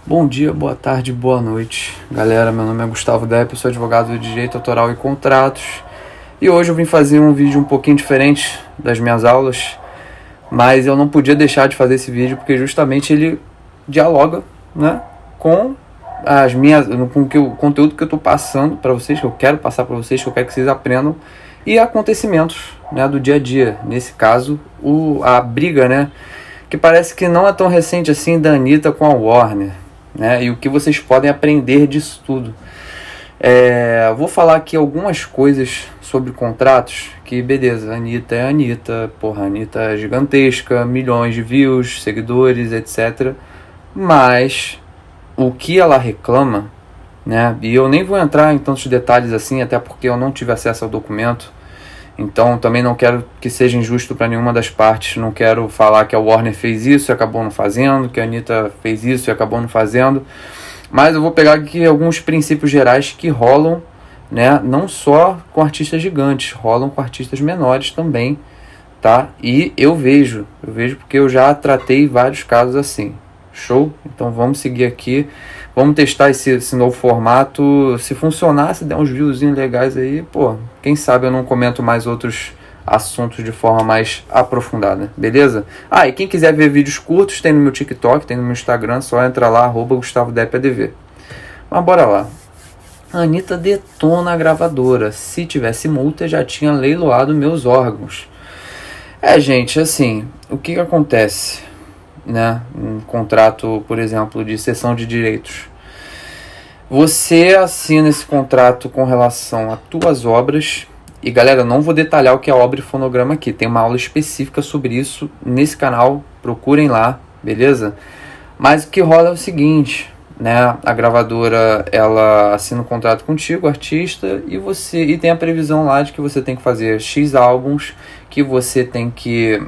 Bom dia, boa tarde, boa noite. Galera, meu nome é Gustavo Depp, eu sou advogado de Direito Autoral e Contratos. E hoje eu vim fazer um vídeo um pouquinho diferente das minhas aulas, mas eu não podia deixar de fazer esse vídeo porque justamente ele dialoga, né, com o conteúdo que eu estou passando para vocês, que eu quero passar para vocês, que eu quero que vocês aprendam, e acontecimentos, né, do dia a dia. Nesse caso, a briga, né, que parece que não é tão recente assim, da Anitta com a Warner, né, e o que vocês podem aprender disso tudo. Vou falar aqui algumas coisas sobre contratos, que beleza, a Anitta é a Anitta, porra, a Anitta é gigantesca, milhões de views, seguidores, etc. Mas o que ela reclama, né, e eu nem vou entrar em tantos detalhes assim, até porque eu não tive acesso ao documento, então também não quero que seja injusto para nenhuma das partes, não quero falar que a Warner fez isso e acabou não fazendo, que a Anitta fez isso e acabou não fazendo, mas eu vou pegar aqui alguns princípios gerais que rolam, né, não só com artistas gigantes, rolam com artistas menores também, tá? E eu vejo porque eu já tratei vários casos assim. Show? Então vamos seguir aqui, vamos testar esse novo formato. Se funcionar, se der uns viewzinhos legais aí, pô, quem sabe eu não comento mais outros assuntos de forma mais aprofundada, beleza? E quem quiser ver vídeos curtos, tem no meu TikTok, tem no meu Instagram, só entra lá, @GustavoDeppADV. Mas bora lá. A Anitta detona a gravadora. Se tivesse multa, já tinha leiloado meus órgãos. Gente, assim, o que acontece, né? Um contrato, por exemplo, de cessão de direitos. Você assina esse contrato com relação a tuas obras. E galera, eu não vou detalhar o que é obra e fonograma aqui. Tem uma aula específica sobre isso nesse canal. Procurem lá, beleza? Mas o que rola é o seguinte, né? A gravadora, ela assina um contrato contigo, artista, e tem a previsão lá de que você tem que fazer X álbuns, que você tem que...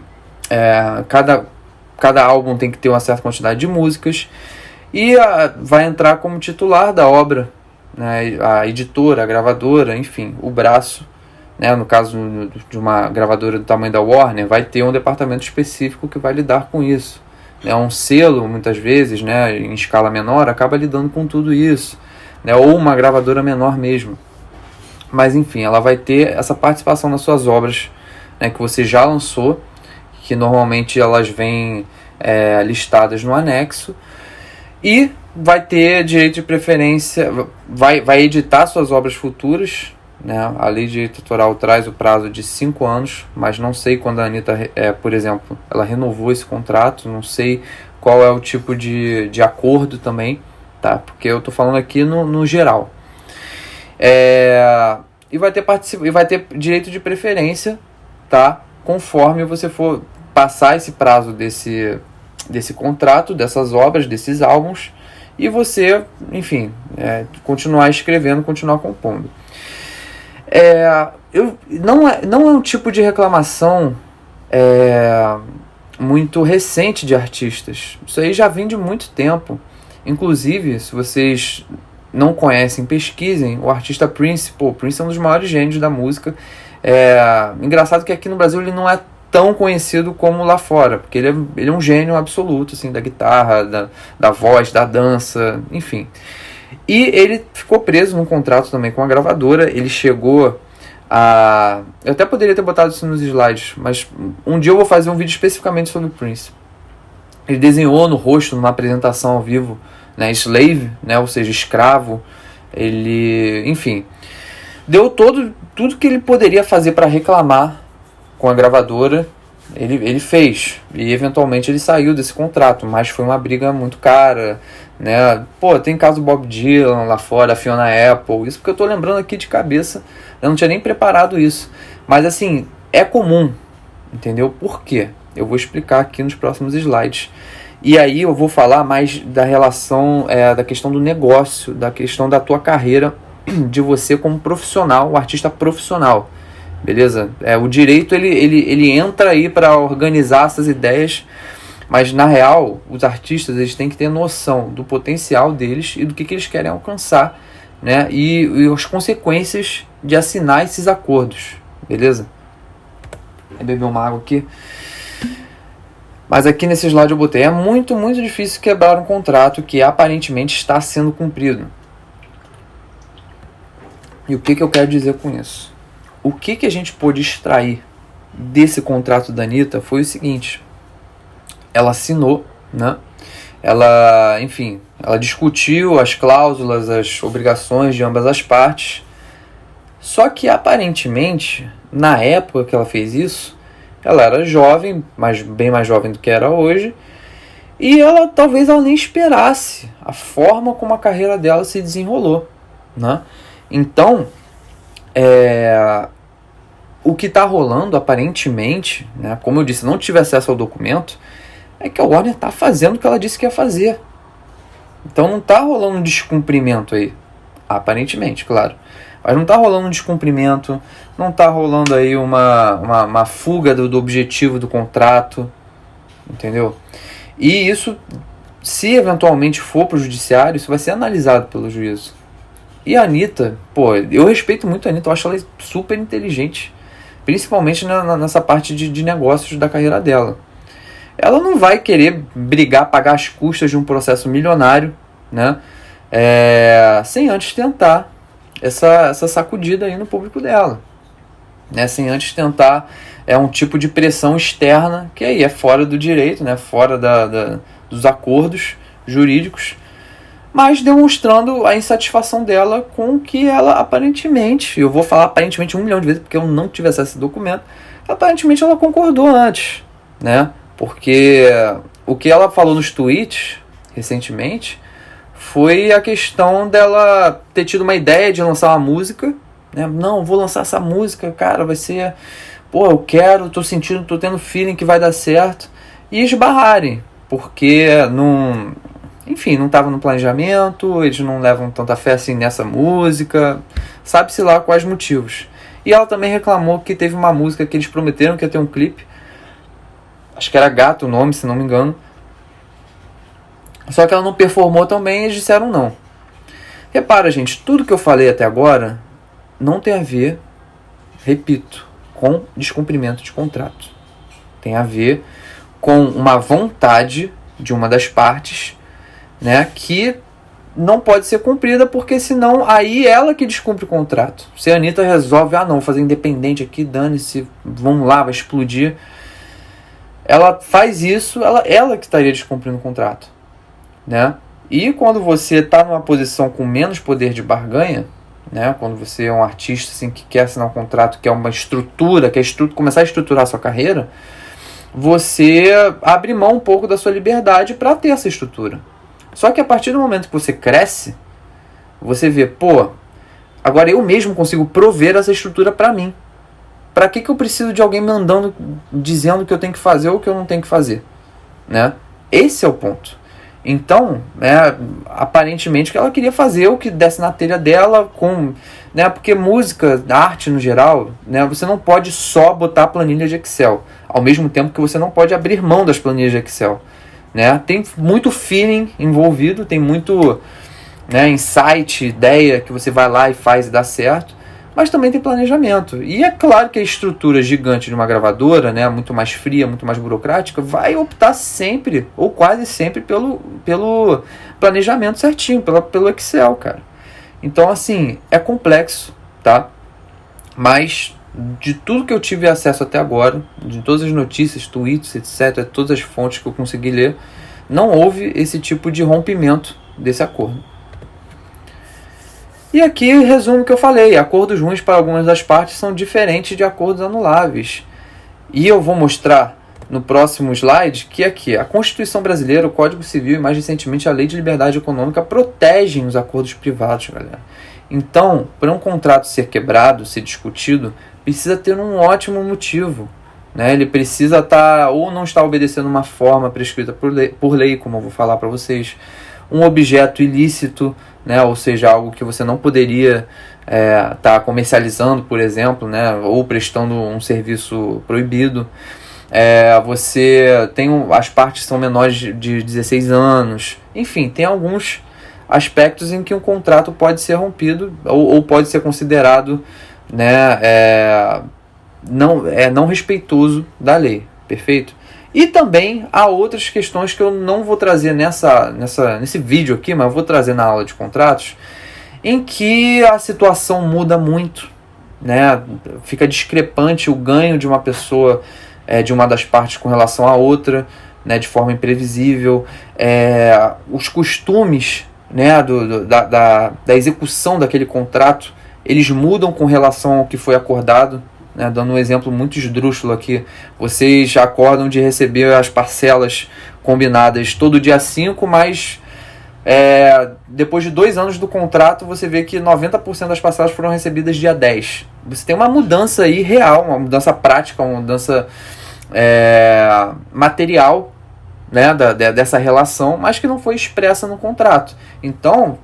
cada álbum tem que ter uma certa quantidade de músicas, e vai entrar como titular da obra, né, a editora, a gravadora, enfim, o braço, né, no caso de uma gravadora do tamanho da Warner, vai ter um departamento específico que vai lidar com isso. Um selo, muitas vezes, né, em escala menor, acaba lidando com tudo isso, né, ou uma gravadora menor mesmo. Mas enfim, ela vai ter essa participação nas suas obras, né, que você já lançou, que normalmente elas vêm listadas no anexo, e vai ter direito de preferência, vai editar suas obras futuras, né? A lei de direito autoral traz o prazo de 5 anos, mas não sei quando a Anitta, por exemplo, ela renovou esse contrato, não sei qual é o tipo de acordo também, tá? Porque eu tô falando aqui no geral. E vai ter direito de preferência, tá? Conforme você for passar esse prazo desse contrato, dessas obras, desses álbuns, e você, enfim, continuar escrevendo, continuar compondo. Não é um tipo de reclamação muito recente de artistas. Isso aí já vem de muito tempo. Inclusive, se vocês não conhecem, pesquisem o artista Prince. Prince é um dos maiores gênios da música. Engraçado que aqui no Brasil ele não é tão conhecido como lá fora, porque ele é um gênio absoluto, assim, da guitarra, da voz, da dança, enfim. E ele ficou preso num contrato também com a gravadora. Ele chegou a... Eu até poderia ter botado isso nos slides, mas um dia eu vou fazer um vídeo especificamente sobre o Prince. Ele desenhou no rosto, numa apresentação ao vivo, né, slave, né, ou seja, escravo. Ele, enfim, deu tudo que ele poderia fazer para reclamar com a gravadora. Ele fez, e eventualmente ele saiu desse contrato, mas foi uma briga muito cara, né? Tem caso Bob Dylan lá fora, a Fiona Apple, isso porque eu tô lembrando aqui de cabeça, eu não tinha nem preparado isso, mas assim, é comum, entendeu? Por quê? Eu vou explicar aqui nos próximos slides, e aí eu vou falar mais da relação, da questão do negócio, da questão da tua carreira, de você como profissional, um artista profissional. Beleza? O direito ele entra aí para organizar essas ideias, mas na real os artistas eles têm que ter noção do potencial deles e do que eles querem alcançar, né? E as consequências de assinar esses acordos, beleza? Vou beber uma água aqui. Mas aqui nesse slide eu botei, é muito, muito difícil quebrar um contrato que aparentemente está sendo cumprido. E o que eu quero dizer com isso? O que a gente pôde extrair desse contrato da Anitta foi o seguinte: ela assinou, né? Ela, enfim, ela discutiu as cláusulas, as obrigações de ambas as partes. Só que aparentemente, na época que ela fez isso, ela era jovem, mas bem mais jovem do que era hoje, e talvez ela nem esperasse a forma como a carreira dela se desenrolou, né? Então, o que está rolando aparentemente, né, como eu disse, não tive acesso ao documento, é que a Warner está fazendo o que ela disse que ia fazer. Então não está rolando um descumprimento aí, aparentemente, claro. Mas não está rolando um descumprimento, não está rolando aí uma fuga do objetivo do contrato, entendeu? E isso, se eventualmente for para o judiciário, isso vai ser analisado pelo juízo. E a Anitta, pô, eu respeito muito a Anitta, eu acho ela super inteligente, principalmente nessa parte de negócios da carreira dela. Ela não vai querer brigar, pagar as custas de um processo milionário, né? Sem antes tentar essa sacudida aí no público dela, né? Sem antes tentar um tipo de pressão externa que aí é fora do direito, né? Fora dos acordos jurídicos, mas demonstrando a insatisfação dela com o que ela aparentemente, eu vou falar aparentemente 1 milhão de vezes porque eu não tive acesso a esse documento, aparentemente ela concordou antes, né? Porque o que ela falou nos tweets recentemente foi a questão dela ter tido uma ideia de lançar uma música, né? Não, vou lançar essa música, cara, vai ser... Pô, eu quero, tô sentindo, tô tendo feeling que vai dar certo. E esbarrarem, porque enfim, não estava no planejamento, eles não levam tanta fé assim nessa música, sabe-se lá quais motivos. E ela também reclamou que teve uma música que eles prometeram que ia ter um clipe, acho que era Gato o nome, se não me engano. Só que ela não performou tão bem e eles disseram não. Repara, gente, tudo que eu falei até agora não tem a ver, repito, com descumprimento de contrato. Tem a ver com uma vontade de uma das partes, né, que não pode ser cumprida, porque senão aí ela que descumpre o contrato. Se a Anitta resolve, não, vou fazer independente aqui, dane-se, vamos lá, vai explodir. Ela faz isso, ela que estaria descumprindo o contrato, né? E quando você está numa posição com menos poder de barganha, né? Quando você é um artista assim, que quer assinar um contrato, que é uma estrutura, quer começar a estruturar a sua carreira, você abre mão um pouco da sua liberdade para ter essa estrutura. Só que a partir do momento que você cresce, você vê, pô, agora eu mesmo consigo prover essa estrutura para mim. Para que eu preciso de alguém mandando, dizendo o que eu tenho que fazer ou o que eu não tenho que fazer, né? Esse é o ponto. Então, aparentemente que ela queria fazer o que desse na telha dela, né? Porque música, arte no geral, né? Você não pode só botar a planilha de Excel, ao mesmo tempo que você não pode abrir mão das planilhas de Excel, né? Tem muito feeling envolvido, tem muito, né, insight, ideia que você vai lá e faz e dá certo. Mas também tem planejamento. E é claro que a estrutura gigante de uma gravadora, né, muito mais fria, muito mais burocrática, vai optar sempre, ou quase sempre, pelo planejamento certinho, pelo Excel, cara. Então, assim, é complexo, tá? Mas, de tudo que eu tive acesso até agora, de todas as notícias, tweets, etc., todas as fontes que eu consegui ler, não houve esse tipo de rompimento desse acordo. E aqui resumo o que eu falei: acordos ruins para algumas das partes são diferentes de acordos anuláveis. E eu vou mostrar no próximo slide que aqui a Constituição Brasileira, o Código Civil e mais recentemente a Lei de Liberdade Econômica protegem os acordos privados, galera. Então, para um contrato ser quebrado, ser discutido, precisa ter um ótimo motivo, né? Ele precisa ou não estar obedecendo uma forma prescrita por lei, como eu vou falar para vocês, um objeto ilícito, né? Ou seja, algo que você não poderia estar comercializando, por exemplo, né? Ou prestando um serviço proibido. Você tem as partes são menores de 16 anos. Enfim, tem alguns aspectos em que um contrato pode ser rompido ou pode ser considerado, né, não respeitoso da lei, perfeito? E também há outras questões que eu não vou trazer nesse vídeo aqui, mas eu vou trazer na aula de contratos, em que a situação muda muito, né? Fica discrepante o ganho de uma pessoa, de uma das partes com relação à outra, né? De forma imprevisível. Os costumes, né? Da execução daquele contrato, eles mudam com relação ao que foi acordado. Né, dando um exemplo muito esdrúxulo aqui, vocês acordam de receber as parcelas combinadas todo dia 5, mas depois de 2 anos do contrato, você vê que 90% das parcelas foram recebidas dia 10. Você tem uma mudança aí real, uma mudança prática, uma mudança material, né, dessa relação, mas que não foi expressa no contrato. Então,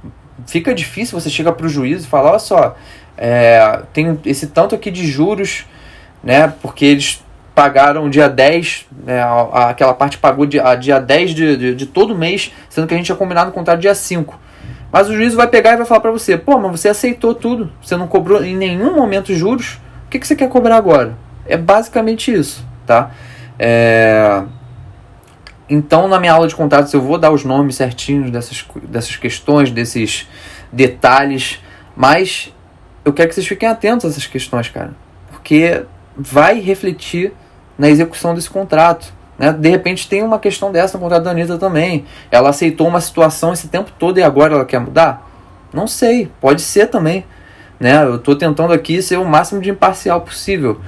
fica difícil, você chega para o juiz e fala, olha só, tem esse tanto aqui de juros, né, porque eles pagaram dia 10, né, aquela parte pagou dia 10 de todo mês, sendo que a gente tinha combinado o contrato dia 5. Mas o juiz vai pegar e vai falar para você, pô, mas você aceitou tudo, você não cobrou em nenhum momento juros, o que você quer cobrar agora? É basicamente isso, tá? Então, na minha aula de contratos, eu vou dar os nomes certinhos dessas questões, desses detalhes, mas eu quero que vocês fiquem atentos a essas questões, cara, porque vai refletir na execução desse contrato, né? De repente tem uma questão dessa no contrato da Anitta também. Ela aceitou uma situação esse tempo todo e agora ela quer mudar? Não sei, pode ser também, né? Eu estou tentando aqui ser o máximo de imparcial possível,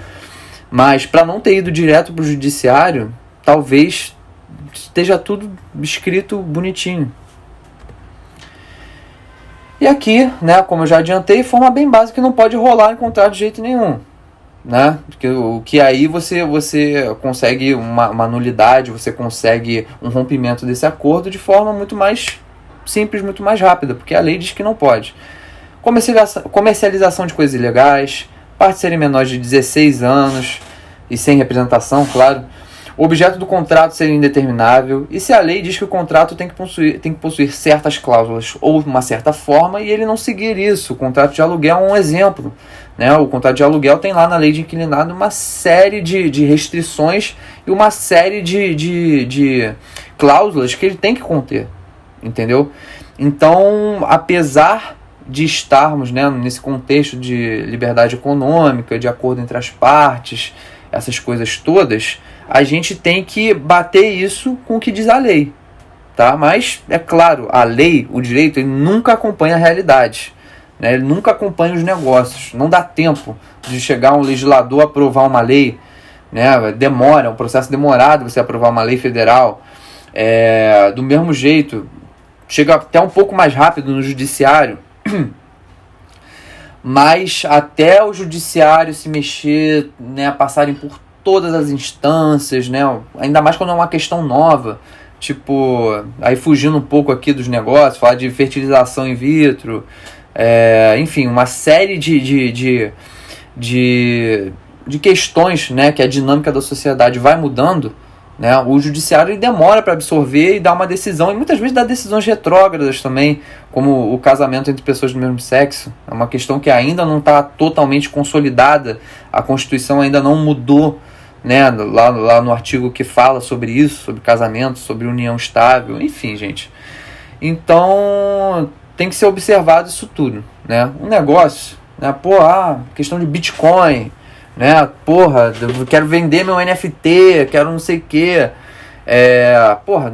mas para não ter ido direto para o judiciário, talvez esteja tudo escrito bonitinho. E aqui, né, como eu já adiantei, forma bem básica que não pode rolar em contrato de jeito nenhum, né? Porque o que aí você consegue uma nulidade, você consegue um rompimento desse acordo de forma muito mais simples, muito mais rápida, porque a lei diz que não pode. Comercialização de coisas ilegais, partes serem menores de 16 anos e sem representação, claro. O objeto do contrato ser indeterminável, e se a lei diz que o contrato tem que possuir certas cláusulas ou uma certa forma, e ele não seguir isso. O contrato de aluguel é um exemplo, né? O contrato de aluguel tem lá na lei de inquilinato uma série de restrições e uma série de cláusulas que ele tem que conter, entendeu? Então, apesar de estarmos, né, nesse contexto de liberdade econômica, de acordo entre as partes, essas coisas todas, a gente tem que bater isso com o que diz a lei, tá? Mas, é claro, a lei, o direito, ele nunca acompanha a realidade, né? Ele nunca acompanha os negócios. Não dá tempo de chegar um legislador a aprovar uma lei, né? Demora, é um processo demorado você aprovar uma lei federal. Do mesmo jeito, chega até um pouco mais rápido no judiciário, mas até o judiciário se mexer, né, passarem por todas as instâncias, né, ainda mais quando é uma questão nova, tipo, aí fugindo um pouco aqui dos negócios, falar de fertilização in vitro, enfim, uma série de questões, né, que a dinâmica da sociedade vai mudando, né, o judiciário ele demora para absorver e dar uma decisão, e muitas vezes dá decisões retrógradas também, como o casamento entre pessoas do mesmo sexo. É uma questão que ainda não está totalmente consolidada, a Constituição ainda não mudou, né, lá no artigo que fala sobre isso, sobre casamento, sobre união estável, enfim, gente. Então, tem que ser observado isso tudo, né? Um negócio, né, questão de Bitcoin, né, eu quero vender meu NFT, quero não sei o que,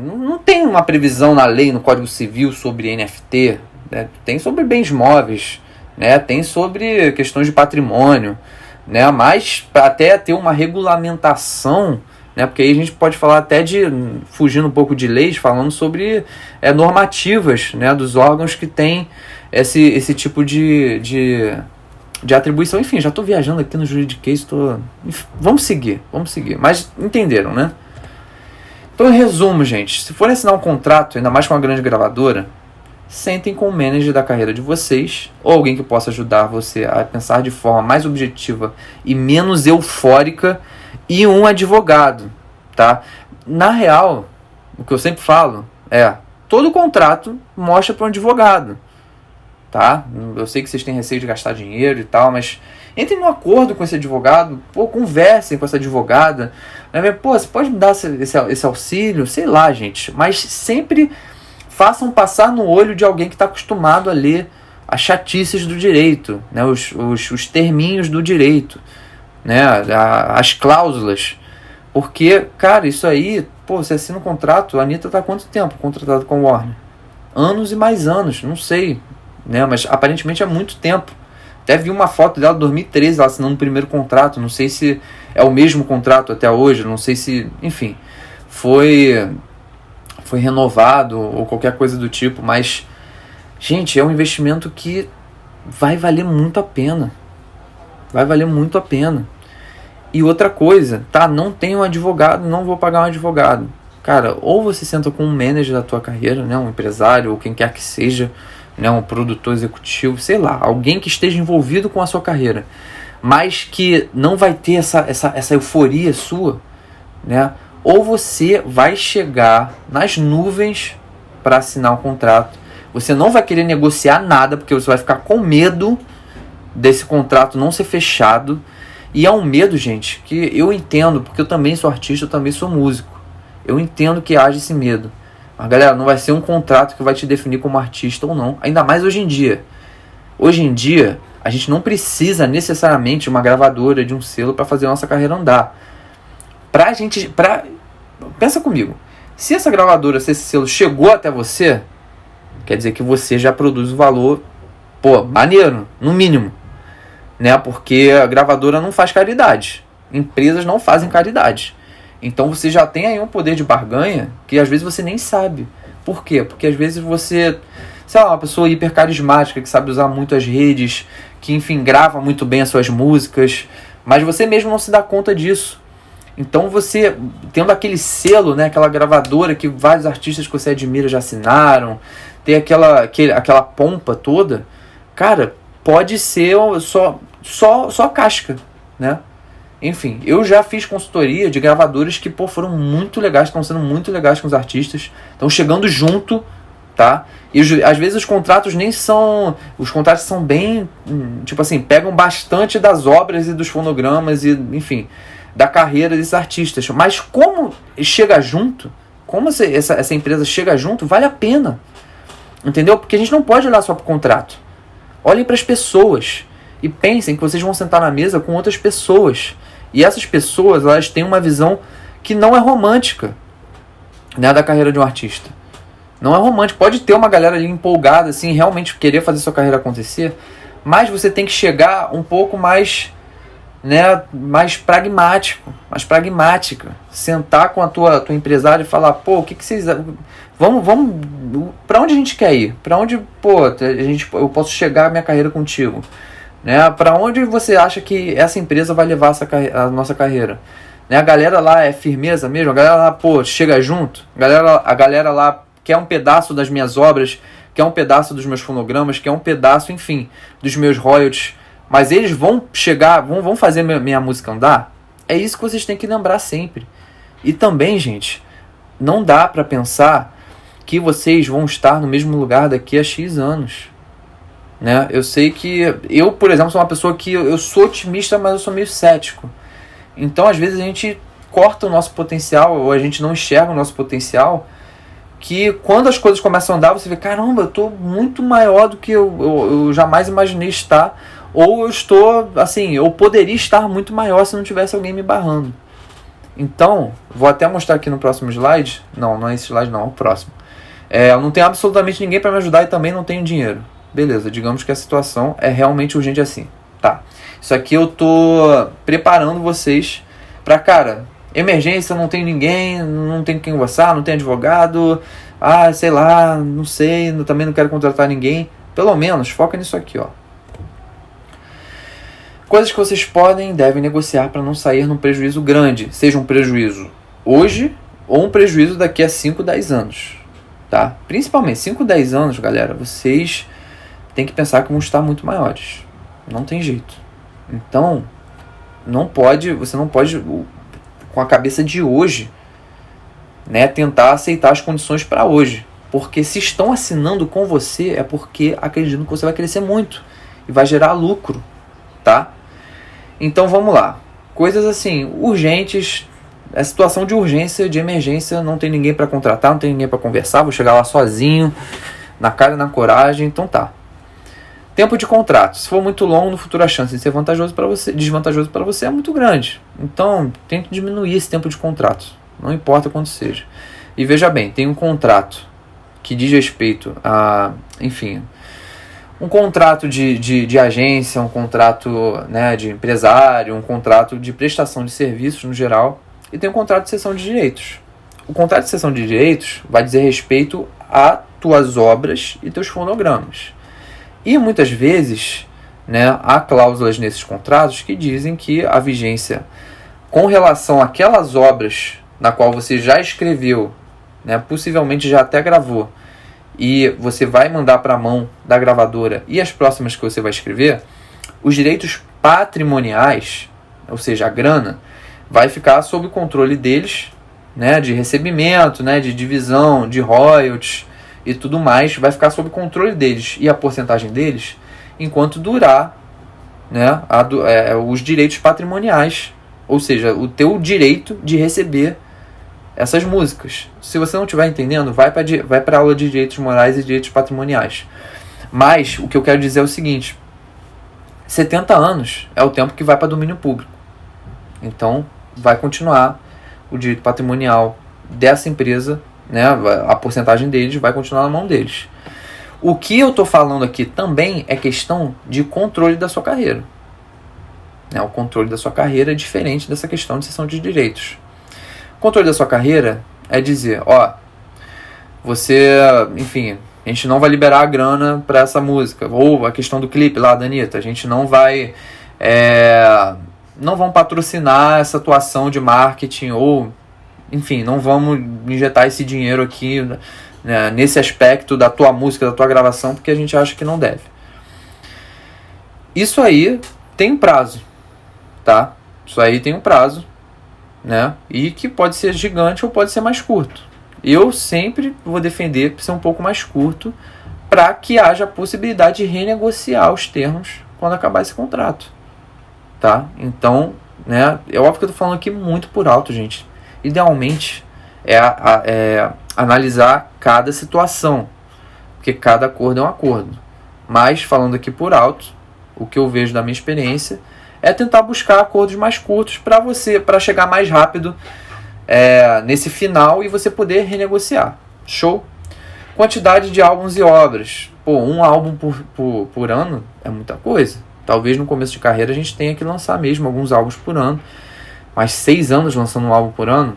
não tem uma previsão na lei, no Código Civil sobre NFT, né? Tem sobre bens móveis, né? Tem sobre questões de patrimônio, né? Mas para até ter uma regulamentação, né? Porque aí a gente pode falar até fugindo um pouco de leis, falando sobre normativas, né? Dos órgãos que têm esse tipo de atribuição. Enfim, já estou viajando aqui no juridiquês, vamos seguir, mas entenderam, né? Então, em resumo, gente, se forem assinar um contrato, ainda mais com uma grande gravadora, sentem com o manager da carreira de vocês, ou alguém que possa ajudar você a pensar de forma mais objetiva e menos eufórica, e um advogado, tá? Na real, o que eu sempre falo todo contrato mostra para um advogado, tá? Eu sei que vocês têm receio de gastar dinheiro e tal, mas entrem num acordo com esse advogado, conversem com essa advogada, Né? Pô, você pode me dar esse auxílio? Sei lá, gente. Mas sempre façam passar no olho de alguém que está acostumado a ler as chatices do direito, né? Os terminhos do direito, né? As cláusulas. Porque, cara, isso aí, pô, você assina um contrato, a Anitta tá há quanto tempo contratada com o Warner? Anos e mais anos, não sei, né? Mas aparentemente é muito tempo. Até vi uma foto dela em 2013, ela assinando o primeiro contrato, não sei se é o mesmo contrato até hoje, não sei se, enfim, foi renovado ou qualquer coisa do tipo, mas, gente, é um investimento que vai valer muito a pena. Vai valer muito a pena. E outra coisa, tá? Não tenho um advogado, não vou pagar um advogado. Cara, ou você senta com um manager da tua carreira, né? Um empresário, ou quem quer que seja, né? Um produtor executivo, sei lá, alguém que esteja envolvido com a sua carreira, mas que não vai ter essa euforia sua, né? Ou você vai chegar nas nuvens para assinar um contrato. Você não vai querer negociar nada, porque você vai ficar com medo desse contrato não ser fechado. E é um medo, gente, que eu entendo, porque eu também sou artista, eu também sou músico. Eu entendo que haja esse medo. Mas, galera, não vai ser um contrato que vai te definir como artista ou não. Ainda mais hoje em dia. Hoje em dia, a gente não precisa necessariamente de uma gravadora, de um selo para fazer a nossa carreira andar. Pensa comigo. Se essa gravadora, se esse selo chegou até você, quer dizer que você já produz o valor, pô, maneiro, no mínimo. Né? Porque a gravadora não faz caridade. Empresas não fazem caridade. Então você já tem aí um poder de barganha que às vezes você nem sabe. Por quê? Porque às vezes você, sei lá, uma pessoa hiper carismática que sabe usar muito as redes, que enfim grava muito bem as suas músicas, mas você mesmo não se dá conta disso. Então você, tendo aquele selo, né, aquela gravadora que vários artistas que você admira já assinaram, tem aquela pompa toda, cara, pode ser só casca, né? Enfim, eu já fiz consultoria de gravadores que, pô, foram muito legais, estão sendo muito legais com os artistas, estão chegando junto, tá? E às vezes os contratos nem são... Os contratos são bem, tipo assim, pegam bastante das obras e dos fonogramas e, enfim, da carreira desses artistas. Mas como chega junto, como essa empresa chega junto, vale a pena. Entendeu? Porque a gente não pode olhar só para o contrato. Olhem para as pessoas e pensem que vocês vão sentar na mesa com outras pessoas. E essas pessoas, elas têm uma visão que não é romântica, né, da carreira de um artista. Não é romântico. Pode ter uma galera ali empolgada, assim, realmente querer fazer sua carreira acontecer, mas você tem que chegar um pouco mais, né, mais pragmático, mais pragmática. Sentar com a tua empresária e falar, pô, o que vocês... Vamos, para onde a gente quer ir? Para onde, pô, eu posso chegar a minha carreira contigo? Né? Para onde você acha que essa empresa vai levar a nossa carreira? Né? A galera lá é firmeza mesmo? A galera lá, pô, chega junto? A galera lá quer um pedaço das minhas obras, quer um pedaço dos meus fonogramas, quer um pedaço, enfim, dos meus royalties. Mas eles vão chegar, vão fazer minha música andar? É isso que vocês têm que lembrar sempre. E também, gente, não dá para pensar que vocês vão estar no mesmo lugar daqui a X anos. Né? Eu sei que eu, por exemplo, sou uma pessoa que eu sou otimista, mas eu sou meio cético. Então, às vezes, a gente corta o nosso potencial, ou a gente não enxerga o nosso potencial, que quando as coisas começam a andar, você vê, caramba, eu estou muito maior do que eu jamais imaginei estar, ou eu estou, assim, eu poderia estar muito maior se não tivesse alguém me barrando. Então, vou até mostrar aqui no próximo slide. Não é esse slide não, é o próximo. Eu não tenho absolutamente ninguém para me ajudar e também não tenho dinheiro. Beleza, digamos que a situação é realmente urgente assim. Tá, isso aqui eu tô preparando vocês pra, cara, emergência, não tem ninguém, não tem quem conversar, não tem advogado, sei lá, não sei, também não quero contratar ninguém. Pelo menos, foca nisso aqui, ó. Coisas que vocês podem e devem negociar para não sair num prejuízo grande, seja um prejuízo hoje ou um prejuízo daqui a 5, 10 anos. Tá? Principalmente 5, 10 anos, galera, vocês têm que pensar que vão estar muito maiores. Não tem jeito. Então, você não pode, com a cabeça de hoje, né, tentar aceitar as condições para hoje. Porque se estão assinando com você, é porque acreditam que você vai crescer muito e vai gerar lucro. Tá? Então vamos lá. Coisas assim, urgentes, é situação de urgência, de emergência, não tem ninguém para contratar, não tem ninguém para conversar, vou chegar lá sozinho, na cara e na coragem, então tá. Tempo de contrato. Se for muito longo, no futuro a chance de ser desvantajoso para você é muito grande. Então, tente diminuir esse tempo de contrato. Não importa quanto seja. E veja bem, tem um contrato que diz respeito a, enfim, um contrato de agência, um contrato, né, de empresário, um contrato de prestação de serviços no geral, e tem um contrato de cessão de direitos. O contrato de cessão de direitos vai dizer respeito a tuas obras e teus fonogramas. E muitas vezes, né, há cláusulas nesses contratos que dizem que a vigência com relação àquelas obras na qual você já escreveu, né, possivelmente já até gravou, e você vai mandar para a mão da gravadora e as próximas que você vai escrever, os direitos patrimoniais, ou seja, a grana, vai ficar sob o controle deles, né, de recebimento, né, de divisão, de royalties e tudo mais, vai ficar sob controle deles e a porcentagem deles enquanto durar, né, os direitos patrimoniais, ou seja, o teu direito de receber essas músicas. Se você não estiver entendendo, vai para a aula de direitos morais e direitos patrimoniais. Mas o que eu quero dizer é o seguinte: 70 anos é o tempo que vai para domínio público. Então vai continuar o direito patrimonial dessa empresa, né, a porcentagem deles vai continuar na mão deles. O que eu estou falando aqui também é questão de controle da sua carreira. O controle da sua carreira é diferente dessa questão de cessão de direitos. O controle da sua carreira é dizer, você, enfim, a gente não vai liberar a grana para essa música. Ou a questão do clipe lá da Anitta, a gente não vai, não vão patrocinar essa atuação de marketing, ou, enfim, não vamos injetar esse dinheiro aqui, né, nesse aspecto da tua música, da tua gravação, porque a gente acha que não deve. Isso aí tem um prazo, tá? Isso aí tem um prazo, né? E que pode ser gigante ou pode ser mais curto. Eu sempre vou defender ser um pouco mais curto para que haja a possibilidade de renegociar os termos quando acabar esse contrato, tá? Então, né, é óbvio que eu tô falando aqui muito por alto, gente. Idealmente é analisar cada situação, porque cada acordo é um acordo. Mas, falando aqui por alto, o que eu vejo da minha experiência é tentar buscar acordos mais curtos para chegar mais rápido nesse final e você poder renegociar. Show? Quantidade de álbuns e obras. Um álbum por ano é muita coisa. Talvez no começo de carreira a gente tenha que lançar mesmo alguns álbuns por ano. Mas 6 anos lançando um álbum por ano?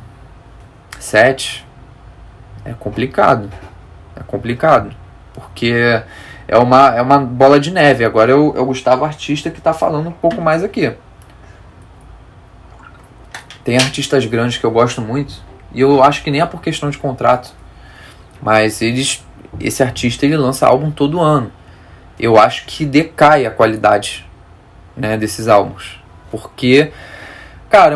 7? É complicado. É complicado. Porque é uma bola de neve. Agora é o Gustavo Artista que está falando um pouco mais aqui. Tem artistas grandes que eu gosto muito, e eu acho que nem é por questão de contrato, mas esse artista ele lança álbum todo ano. Eu acho que decai a qualidade, né, desses álbuns, porque, cara,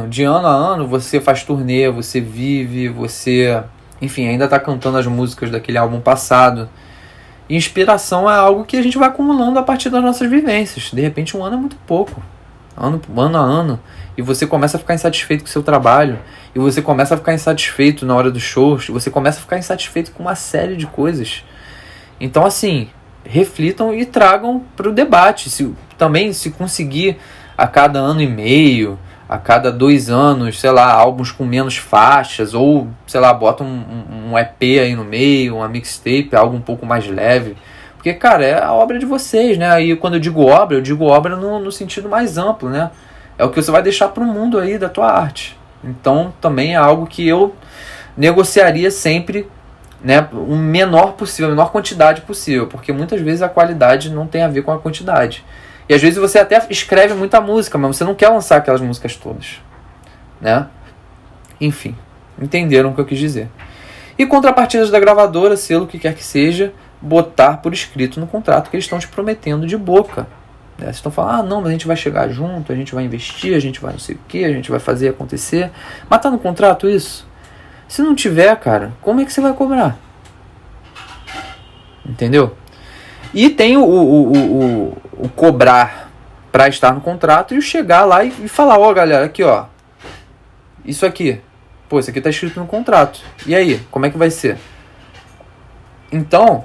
de ano a ano, você faz turnê, você vive, você, enfim, ainda está cantando as músicas daquele álbum passado. E inspiração é algo que a gente vai acumulando a partir das nossas vivências. De repente um ano é muito pouco, ano a ano, e você começa a ficar insatisfeito com o seu trabalho, e você começa a ficar insatisfeito na hora dos shows, você começa a ficar insatisfeito com uma série de coisas. Então, assim, reflitam e tragam para o debate. Se conseguir a cada ano e meio, a cada 2 anos, sei lá, álbuns com menos faixas, ou, sei lá, bota um EP aí no meio, uma mixtape, algo um pouco mais leve. Porque, cara, é a obra de vocês, né? E quando eu digo obra no sentido mais amplo, né? É o que você vai deixar para o mundo aí da tua arte. Então, também é algo que eu negociaria sempre, né, o menor possível, a menor quantidade possível, porque muitas vezes a qualidade não tem a ver com a quantidade. E às vezes você até escreve muita música, mas você não quer lançar aquelas músicas todas, né? Enfim, entenderam o que eu quis dizer. E contrapartidas da gravadora, selo, o que quer que seja, botar por escrito no contrato que eles estão te prometendo de boca. Vocês estão falando, não, mas a gente vai chegar junto, a gente vai investir, a gente vai não sei o que, a gente vai fazer acontecer. Mas tá no contrato isso? Se não tiver, cara, como é que você vai cobrar? Entendeu? E tem o cobrar para estar no contrato e o chegar lá e falar, galera, aqui, isso aqui. Pô, isso aqui tá escrito no contrato. E aí, como é que vai ser? Então,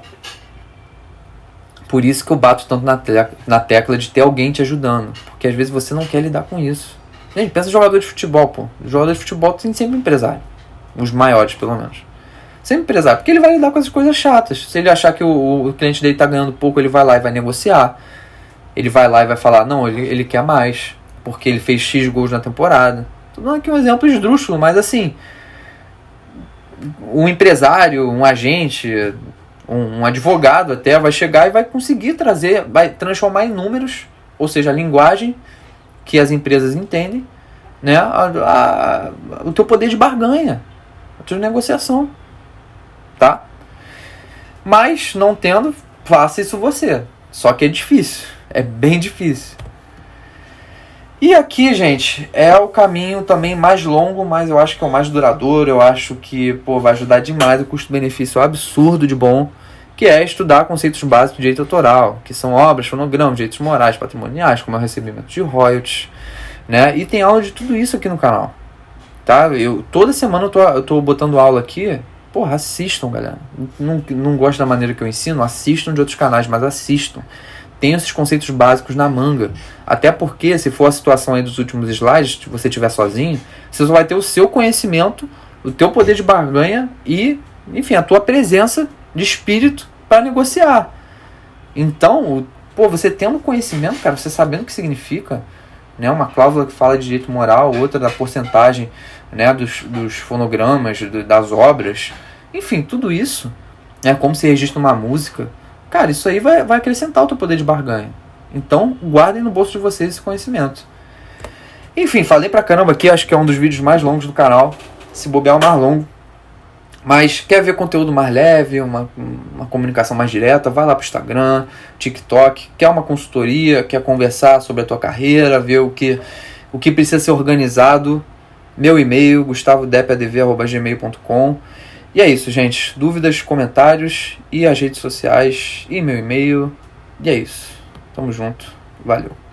por isso que eu bato tanto na tecla de ter alguém te ajudando. Porque às vezes você não quer lidar com isso. Gente, pensa em jogador de futebol, pô. Jogador de futebol tem sempre empresário. Os maiores, pelo menos. Sempre empresário. Porque ele vai lidar com essas coisas chatas. Se ele achar que o cliente dele tá ganhando pouco, ele vai lá e vai negociar. Ele vai lá e vai falar, não, ele quer mais. Porque ele fez X gols na temporada. Tô dando aqui um exemplo esdrúxulo, mas assim... Um empresário, um agente, um advogado até vai chegar e vai conseguir trazer, vai transformar em números, ou seja, a linguagem que as empresas entendem, né, o teu poder de barganha, a tua negociação, tá? Mas não tendo, faça isso você. Só que é difícil, é bem difícil. E aqui, gente, é o caminho também mais longo, mas eu acho que é o mais duradouro. Eu acho que, vai ajudar demais, o custo-benefício absurdo de bom, que é estudar conceitos básicos de direito autoral, que são obras, fonogramas, direitos morais, patrimoniais, como é o recebimento de royalties, né? E tem aula de tudo isso aqui no canal, tá? Toda semana eu tô botando aula aqui. Assistam, galera. Não gosto da maneira que eu ensino? Assistam de outros canais, mas assistam. Tem esses conceitos básicos na manga. Até porque, se for a situação aí dos últimos slides, se você estiver sozinho, você só vai ter o seu conhecimento, o teu poder de barganha e, enfim, a tua presença de espírito para negociar. Então, você tendo conhecimento, cara, você sabendo o que significa, né, uma cláusula que fala de direito moral, outra da porcentagem, né, dos fonogramas, das obras, enfim, tudo isso, né, como se registra uma música. Cara, isso aí vai acrescentar o teu poder de barganha. Então, guardem no bolso de vocês esse conhecimento. Enfim, falei pra caramba aqui, acho que é um dos vídeos mais longos do canal. Se bobear, o mais longo. Mas quer ver conteúdo mais leve, uma comunicação mais direta, vai lá pro Instagram, TikTok. Quer uma consultoria, quer conversar sobre a tua carreira, ver o que precisa ser organizado. Meu e-mail, gustavodepadv@gmail.com. E é isso, gente. Dúvidas, comentários e as redes sociais e meu e-mail. E é isso. Tamo junto. Valeu.